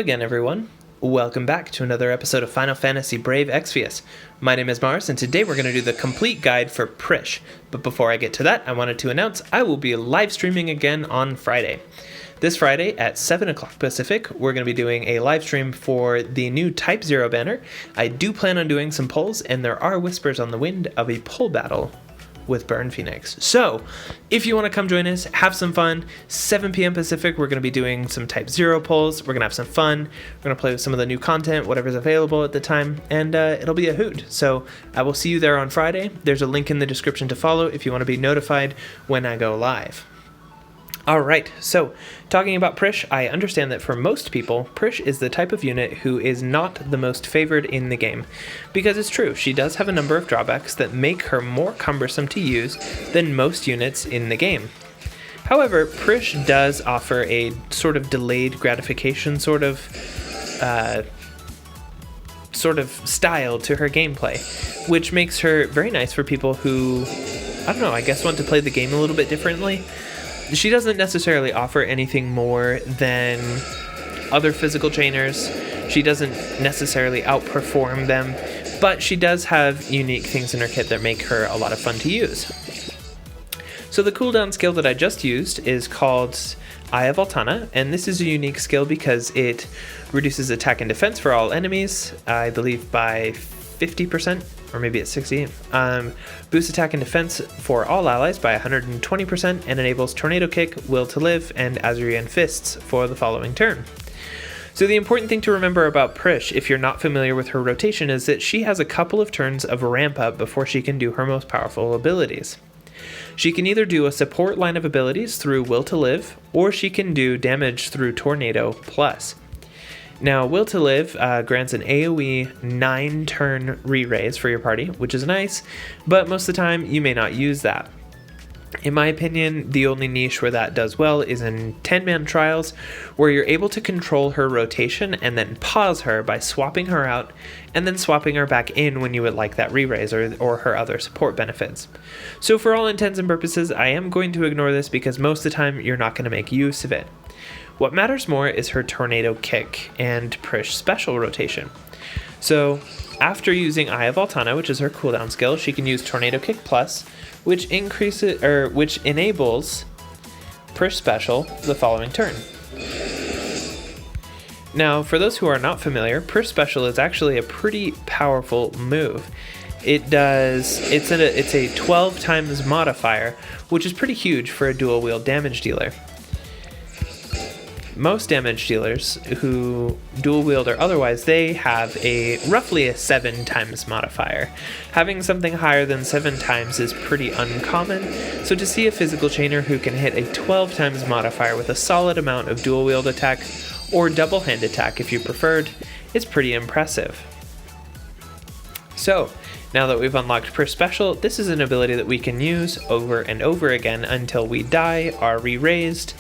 again, everyone. Welcome back to another episode of Final Fantasy Brave Exvius. My name is Mars, and today we're going to do the complete guide for Prishe. But before I get to that, I wanted to announce I will be live streaming again on Friday. This Friday at 7 o'clock Pacific, we're going to be doing a live stream for the new Type 0 banner. I do plan on doing some polls, and there are whispers on the wind of a poll battle with Burn Phoenix. So, if you want to come join us, have some fun, 7 p.m. Pacific, we're going to be doing some Type 0 polls. We're going to have some fun. We're going to play with some of the new content, whatever's available at the time, and it'll be a hoot. So, I will see you there on Friday. There's a link in the description to follow if you want to be notified when I go live. Alright, so talking about Prishe, I understand that for most people, Prishe is the type of unit who is not the most favored in the game. Because it's true, she does have a number of drawbacks that make her more cumbersome to use than most units in the game. However, Prishe does offer a sort of delayed gratification sort of style to her gameplay, which makes her very nice for people who, I don't know, I guess want to play the game a little bit differently. She doesn't necessarily offer anything more than other physical chainers. She doesn't necessarily outperform them, but she does have unique things in her kit that make her a lot of fun to use. So the cooldown skill that I just used is called Eye of Altana, and this is a unique skill because it reduces attack and defense for all enemies, I believe by 50%, or maybe it's 60. Boosts attack and defense for all allies by 120% and enables Tornado Kick, Will to Live, and Azurian Fists for the following turn. So the important thing to remember about Prishe, if you're not familiar with her rotation, is that she has a couple of turns of ramp up before she can do her most powerful abilities. She can either do a support line of abilities through Will to Live, or she can do damage through Tornado Plus. Now, Will to Live grants an AoE 9-turn re-raise for your party, which is nice, but most of the time you may not use that. In my opinion, the only niche where that does well is in 10-man trials, where you're able to control her rotation and then pause her by swapping her out and then swapping her back in when you would like that re-raise or her other support benefits. So for all intents and purposes, I am going to ignore this because most of the time you're not going to make use of it. What matters more is her Tornado Kick and Prishe special rotation. So after using Eye of Altana, which is her cooldown skill, she can use Tornado Kick Plus, which enables Prishe special the following turn. Now, for those who are not familiar, Prishe special is actually a pretty powerful move. It's a 12 times modifier, which is pretty huge for a dual wield damage dealer. Most damage dealers who dual wield or otherwise, they have roughly a 7 times modifier. Having something higher than 7 times is pretty uncommon, so to see a physical chainer who can hit a 12 times modifier with a solid amount of dual wield attack, or double hand attack if you preferred, is pretty impressive. So, now that we've unlocked Prishe Special, this is an ability that we can use over and over again until we die, are re-raised,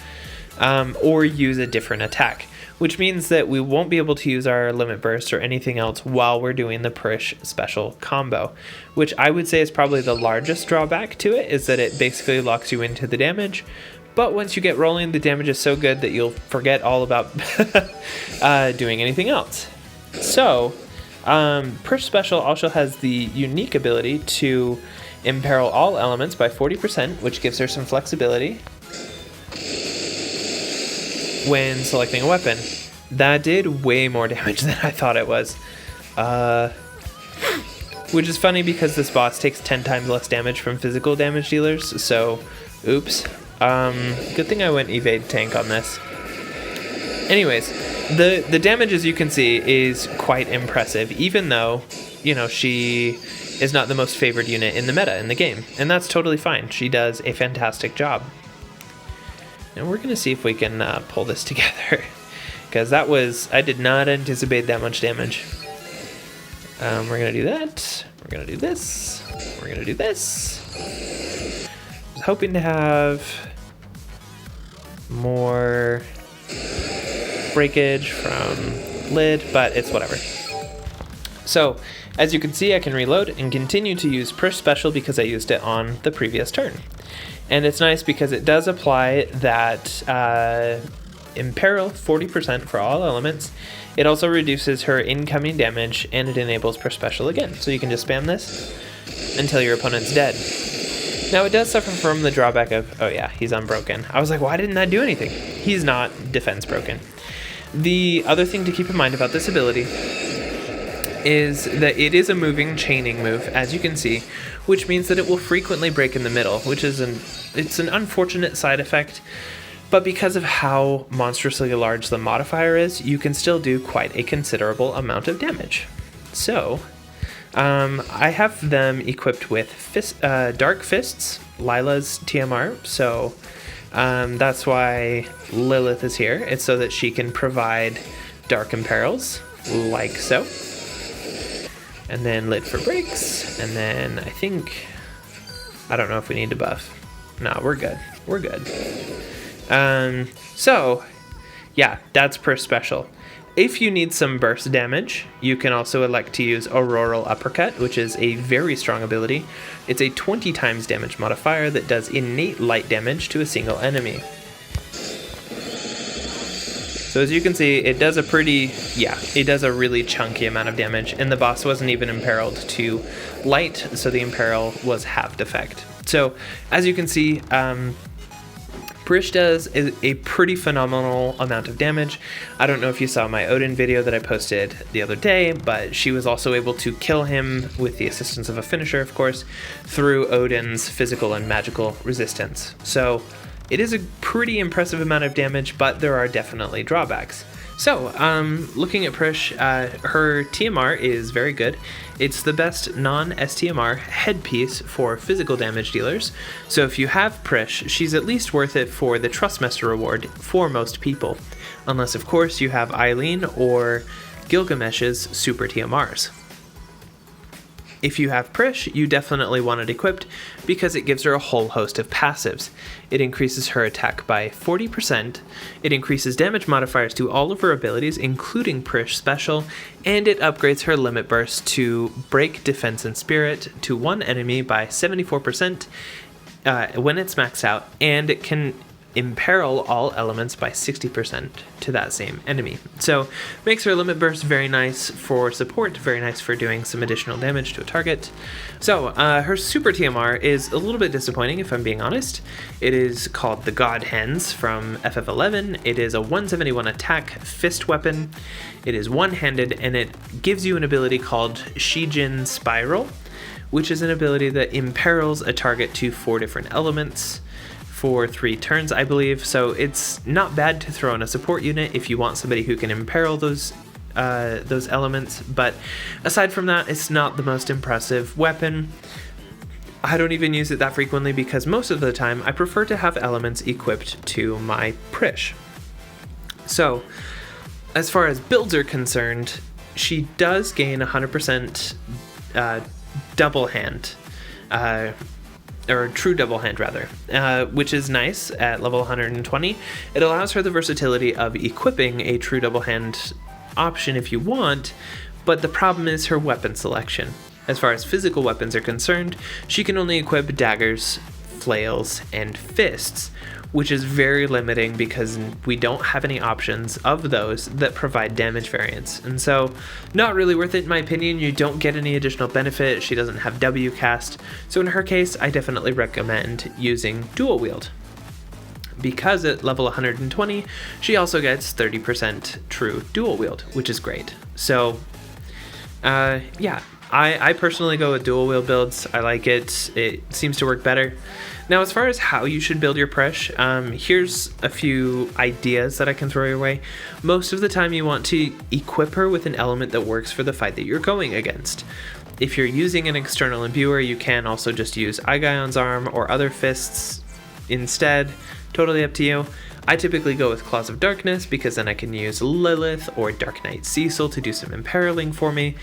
or use a different attack, which means that we won't be able to use our limit burst or anything else while we're doing the Prishe special combo, which I would say is probably the largest drawback to it, is that it basically locks you into the damage, but once you get rolling, the damage is so good that you'll forget all about doing anything else. So, Prishe special also has the unique ability to imperil all elements by 40%, which gives her some flexibility when selecting a weapon. That did way more damage than I thought it was. Which is funny because this boss takes 10 times less damage from physical damage dealers, so oops. Good thing I went evade tank on this. Anyways, the damage, as you can see, is quite impressive, even though, she is not the most favored unit in the meta in the game, and that's totally fine. She does a fantastic job. And we're going to see if we can pull this together, because I did not anticipate that much damage. We're going to do that. We're going to do this. We're going to do this. I was hoping to have more breakage from lid, but it's whatever. So, as you can see, I can reload and continue to use Prishe Special because I used it on the previous turn. And it's nice because it does apply that Imperil 40% for all elements. It also reduces her incoming damage, and it enables per special again. So you can just spam this until your opponent's dead. Now it does suffer from the drawback of, oh yeah, he's unbroken. I was like, why didn't that do anything? He's not defense broken. The other thing to keep in mind about this ability is that it is a moving chaining move, as you can see, which means that it will frequently break in the middle, which is it's an unfortunate side effect, but because of how monstrously large the modifier is, you can still do quite a considerable amount of damage. So, I have them equipped with Dark Fists, Lila's TMR, so that's why Lilith is here. It's so that she can provide Dark Imperils, like so. And then Lit for breaks, and then I don't know if we need to buff. No, we're good. We're good. So, yeah, that's per special. If you need some burst damage, you can also elect to use Auroral Uppercut, which is a very strong ability. It's a 20 times damage modifier that does innate light damage to a single enemy. So as you can see, it does a really chunky amount of damage, and the boss wasn't even imperiled to light, so the imperil was half effect. So as you can see, Prishe does a pretty phenomenal amount of damage. I don't know if you saw my Odin video that I posted the other day, but she was also able to kill him with the assistance of a finisher, of course, through Odin's physical and magical resistance. So it is a pretty impressive amount of damage, but there are definitely drawbacks. So, looking at Prishe, her TMR is very good. It's the best non-STMR headpiece for physical damage dealers. So if you have Prishe, she's at least worth it for the Trustmaster reward for most people. Unless, of course, you have Eileen or Gilgamesh's super TMRs. If you have Prishe, you definitely want it equipped because it gives her a whole host of passives. It increases her attack by 40%, it increases damage modifiers to all of her abilities, including Prishe Special, and it upgrades her limit burst to break defense and spirit to one enemy by 74% when it's maxed out, and it can imperil all elements by 60% to that same enemy. So makes her limit burst very nice for support, very nice for doing some additional damage to a target. So her super TMR is a little bit disappointing, if I'm being honest. It is called the God Hands from FF11. It is a 171 attack fist weapon. It is one-handed, and it gives you an ability called Shijin Spiral, which is an ability that imperils a target to 4 different elements for 3 turns, I believe. So it's not bad to throw in a support unit if you want somebody who can imperil those elements, but aside from that, it's not the most impressive weapon. I don't even use it that frequently because most of the time I prefer to have elements equipped to my Prishe. So as far as builds are concerned, she does gain 100% double hand, or true double hand rather, which is nice at level 120. It allows her the versatility of equipping a true double hand option if you want, but the problem is her weapon selection. As far as physical weapons are concerned, she can only equip daggers, flails, and fists, which is very limiting because we don't have any options of those that provide damage variance. And so, not really worth it in my opinion. You don't get any additional benefit. She doesn't have W cast. So in her case, I definitely recommend using dual wield. Because at level 120, she also gets 30% true dual wield, which is great. So, yeah, I personally go with dual wield builds. I like it. It seems to work better. Now, as far as how you should build your Prishe, here's a few ideas that I can throw your way. Most of the time you want to equip her with an element that works for the fight that you're going against. If you're using an external imbuer, you can also just use Aigion's Arm or other fists instead. Totally up to you. I typically go with Claws of Darkness because then I can use Lilith or Dark Knight Cecil to do some imperiling for me.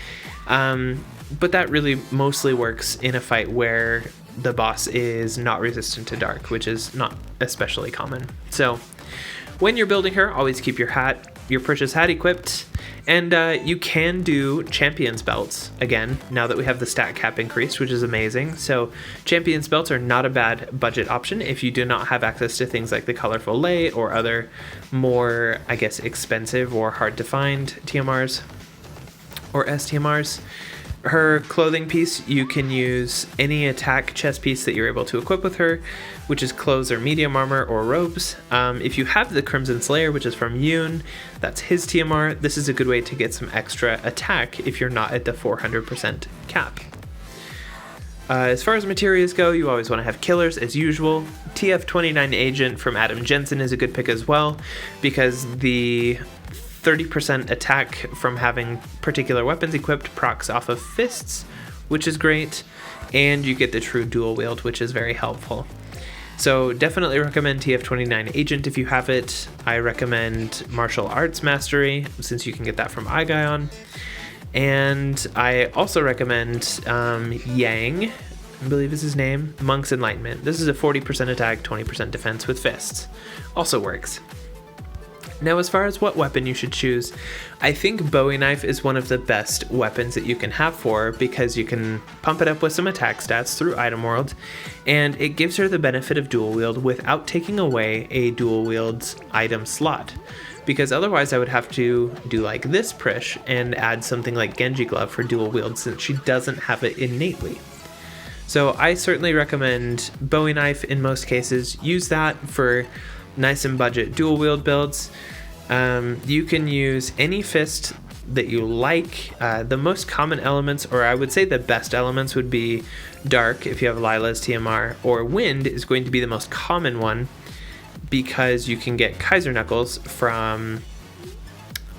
But that really mostly works in a fight where the boss is not resistant to dark, which is not especially common. So when you're building her, always keep your Prishe's hat equipped, And you can do Champions belts, again, now that we have the stat cap increased, which is amazing. So Champions belts are not a bad budget option if you do not have access to things like the Colorful Lay or other more, I guess, expensive or hard to find TMRs or STMRs. Her clothing piece, you can use any attack chest piece that you're able to equip with her, which is clothes or medium armor or robes. If you have the Crimson Slayer, which is from Yoon, that's his TMR. This is a good way to get some extra attack if you're not at the 400% cap. As far as materials go, you always want to have killers as usual. TF-29 Agent from Adam Jensen is a good pick as well, because the 30% attack from having particular weapons equipped procs off of fists, which is great, and you get the true dual wield, which is very helpful. So definitely recommend TF-29 Agent if you have it. I recommend Martial Arts Mastery, since you can get that from iGaion. And I also recommend Yang, I believe is his name, Monk's Enlightenment. This is a 40% attack, 20% defense with fists. Also works. Now, as far as what weapon you should choose, I think Bowie Knife is one of the best weapons that you can have for her, because you can pump it up with some attack stats through Item World, and it gives her the benefit of dual wield without taking away a dual wield item slot. Because otherwise I would have to do like this Prishe and add something like Genji Glove for dual wield, since she doesn't have it innately. So I certainly recommend Bowie Knife in most cases. Use that for nice and budget dual wield builds. You can use any fist that you like. The most common elements, or I would say the best elements, would be Dark if you have Lila's TMR, or Wind is going to be the most common one, because you can get Kaiser Knuckles from,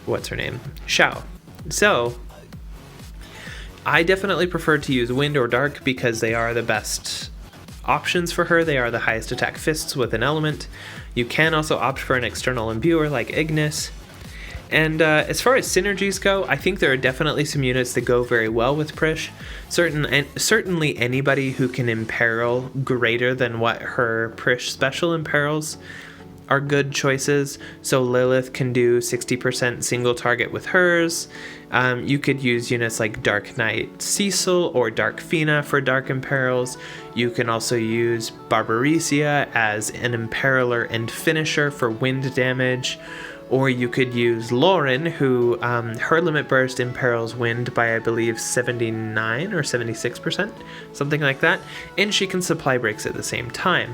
what's her name? Xiao. So I definitely prefer to use Wind or Dark because they are the best options for her. They are the highest attack fists with an element. You can also opt for an external imbuer like Ignis. And as far as synergies go, I think there are definitely some units that go very well with Prishe. Certainly anybody who can imperil greater than what her Prishe special imperils are good choices. So Lilith can do 60% single target with hers. You could use units like Dark Knight Cecil or Dark Fina for dark imperils. You can also use Barbaricia as an imperiler and finisher for wind damage. Or you could use Lauren, who her limit burst imperils wind by, I believe, 79 or 76%, something like that, and she can supply breaks at the same time.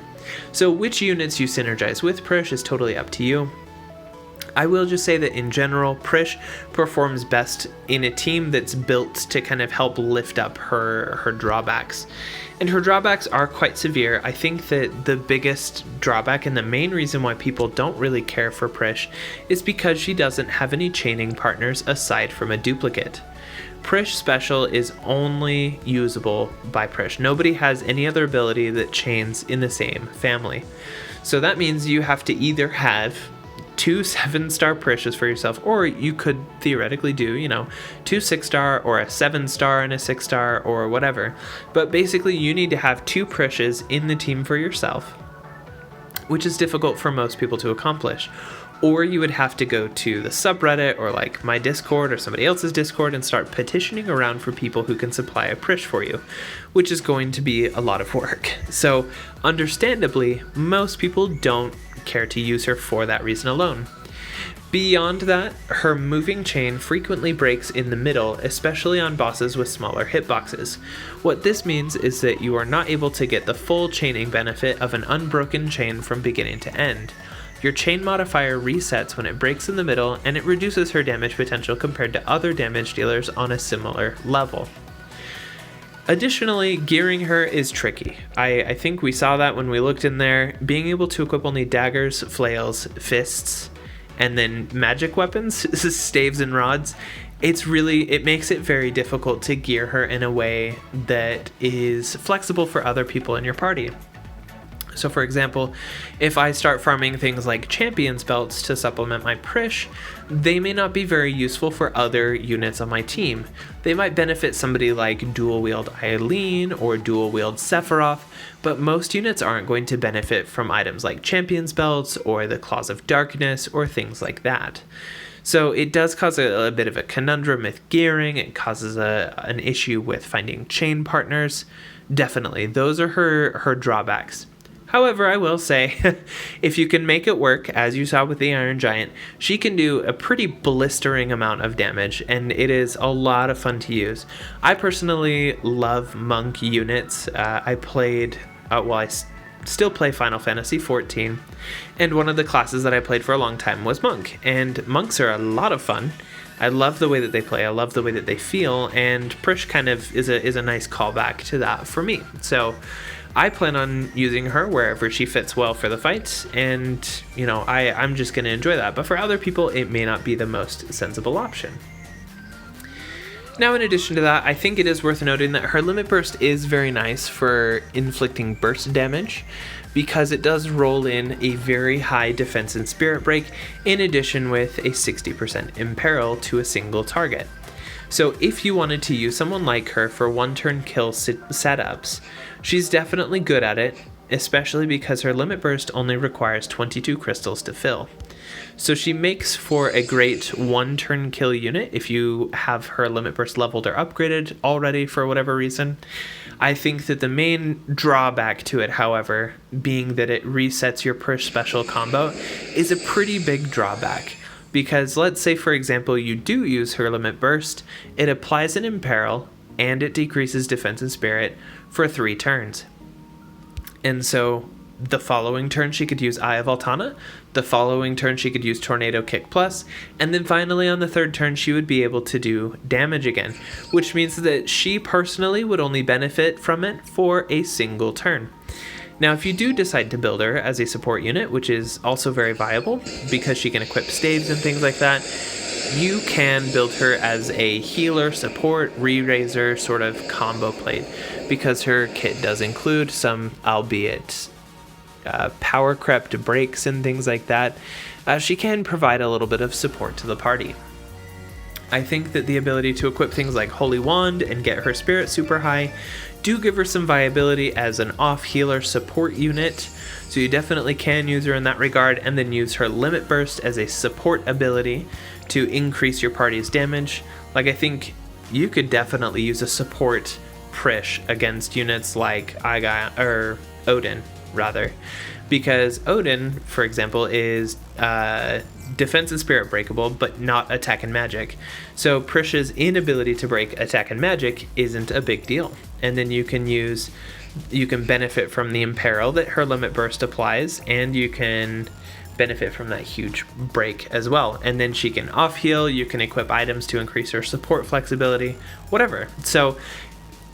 So which units you synergize with Prishe is totally up to you. I will just say that in general, Prishe performs best in a team that's built to kind of help lift up her drawbacks. And her drawbacks are quite severe. I think that the biggest drawback and the main reason why people don't really care for Prishe is because she doesn't have any chaining partners aside from a duplicate. Prishe special is only usable by Prishe. Nobody has any other ability that chains in the same family. So that means you have to either have 2 7-star Prishes for yourself, or you could theoretically do, 2 6-star or a 7-star and a 6-star or whatever. But basically you need to have 2 Prishes in the team for yourself, which is difficult for most people to accomplish. Or you would have to go to the subreddit or like my Discord or somebody else's Discord and start petitioning around for people who can supply a Prishe for you, which is going to be a lot of work. So understandably, most people don't care to use her for that reason alone. Beyond that, her moving chain frequently breaks in the middle, especially on bosses with smaller hitboxes. What this means is that you are not able to get the full chaining benefit of an unbroken chain from beginning to end. Your chain modifier resets when it breaks in the middle, and it reduces her damage potential compared to other damage dealers on a similar level. Additionally, gearing her is tricky. I think we saw that when we looked in there. Being able to equip only daggers, flails, fists, and then magic weapons, staves and rods, it makes it very difficult to gear her in a way that is flexible for other people in your party. So for example, if I start farming things like champions belts to supplement my Prishe, they may not be very useful for other units on my team. They might benefit somebody like dual wield Eileen or dual wield Sephiroth, but most units aren't going to benefit from items like champions belts or the Claws of Darkness or things like that. So it does cause a bit of a conundrum with gearing. It causes an issue with finding chain partners. Definitely, those are her drawbacks. However, I will say, if you can make it work, as you saw with the Iron Giant, she can do a pretty blistering amount of damage, and it is a lot of fun to use. I personally love monk units. I played, still play Final Fantasy XIV, and one of the classes that I played for a long time was monk, and monks are a lot of fun. I love the way that they play, I love the way that they feel, and Prishe kind of is a nice callback to that for me. So I plan on using her wherever she fits well for the fights, and I'm just going to enjoy that. But for other people, it may not be the most sensible option. Now, in addition to that, I think it is worth noting that her limit burst is very nice for inflicting burst damage, because it does roll in a very high defense and spirit break, in addition with a 60% imperil to a single target. So if you wanted to use someone like her for one-turn kill setups, she's definitely good at it, especially because her limit burst only requires 22 crystals to fill. So she makes for a great one-turn kill unit if you have her limit burst leveled or upgraded already for whatever reason. I think that the main drawback to it, however, being that it resets your Prishe special combo, is a pretty big drawback. Because let's say, for example, you do use her limit burst, it applies an imperil, and it decreases defense and spirit for 3 turns. And so the following turn she could use Eye of Altana, the following turn she could use Tornado Kick Plus, and then finally on the 3rd turn she would be able to do damage again, which means that she personally would only benefit from it for a single turn. Now, if you do decide to build her as a support unit, which is also very viable because she can equip staves and things like that, you can build her as a healer, support, re-raiser sort of combo plate, because her kit does include some, albeit power crept breaks and things like that. She can provide a little bit of support to the party. I think that the ability to equip things like Holy Wand and get her spirit super high do give her some viability as an off-healer support unit, so you definitely can use her in that regard, and then use her Limit Burst as a support ability to increase your party's damage. Like, I think you could definitely use a support Prishe against units like Odin, rather, because Odin, for example, is defense and spirit breakable, but not attack and magic. So Prishe's inability to break attack and magic isn't a big deal. And then you can benefit from the imperil that her limit burst applies, and you can benefit from that huge break as well. And then she can off heal, you can equip items to increase her support flexibility, whatever. So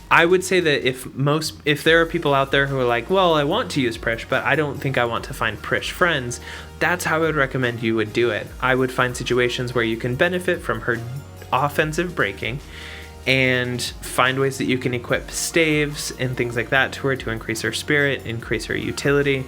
I would say that if there are people out there who are like, well, I want to use Prishe, but I don't think I want to find Prishe friends, that's how I would recommend you would do it. I would find situations where you can benefit from her offensive breaking, and find ways that you can equip staves and things like that to her to increase her spirit, increase her utility.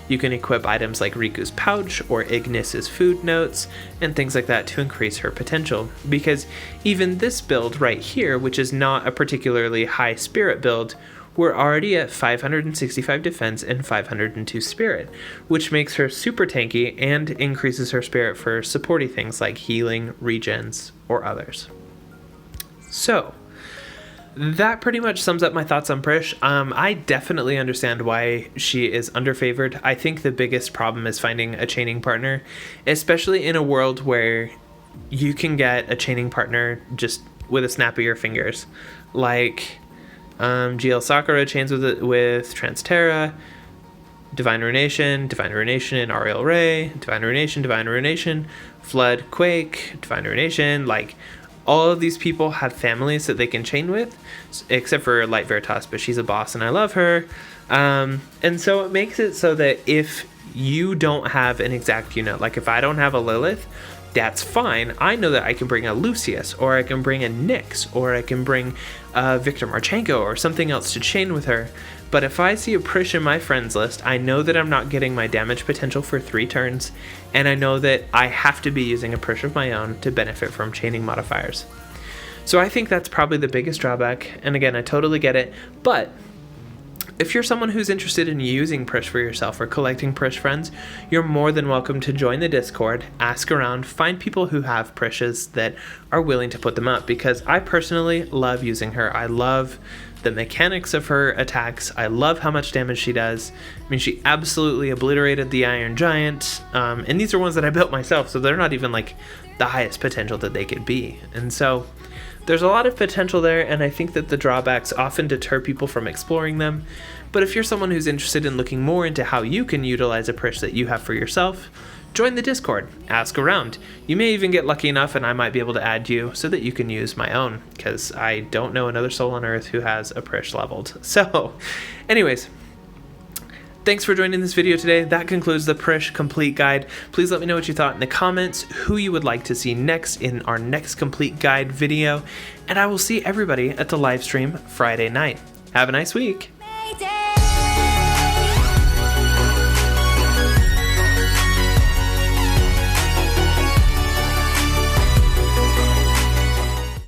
You can equip items like Riku's pouch or Ignis's food notes and things like that to increase her potential. Because even this build right here, which is not a particularly high spirit build, we're already at 565 defense and 502 spirit, which makes her super tanky and increases her spirit for supporting things like healing, regens, or others. So that pretty much sums up my thoughts on Prishe. I definitely understand why she is underfavored. I think the biggest problem is finding a chaining partner, especially in a world where you can get a chaining partner just with a snap of your fingers. Like GL Sakura chains with Transterra, Divine Ruination, and Ariel Ray, Divine Ruination, Flood, Quake, Divine Ruination, like all of these people have families that they can chain with, except for Light Veritas, but she's a boss and I love her. And so it makes it so that if you don't have an exact unit, like if I don't have a Lilith, that's fine. I know that I can bring a Lucius, or I can bring a Nyx, or I can bring Victor Marchenko or something else to chain with her. But if I see a Prishe in my friends list, I know that I'm not getting my damage potential for 3 turns, and I know that I have to be using a Prishe of my own to benefit from chaining modifiers. So I think that's probably the biggest drawback, and again, I totally get it, but If you're someone who's interested in using Prishe for yourself or collecting Prishe friends, you're more than welcome to join the Discord, ask around, find people who have Prishes that are willing to put them up, because I personally love using her. I love the mechanics of her attacks. I love how much damage she does. I mean, she absolutely obliterated the Iron Giant, and these are ones that I built myself, so they're not even like the highest potential that they could be. And so there's a lot of potential there, and I think that the drawbacks often deter people from exploring them. But if you're someone who's interested in looking more into how you can utilize a Prishe that you have for yourself, join the Discord, ask around. You may even get lucky enough and I might be able to add you so that you can use my own, because I don't know another soul on Earth who has a Prishe leveled. So, anyways, thanks for joining this video today. That concludes the Prishe Complete Guide. Please let me know what you thought in the comments, who you would like to see next in our next Complete Guide video, and I will see everybody at the live stream Friday night. Have a nice week.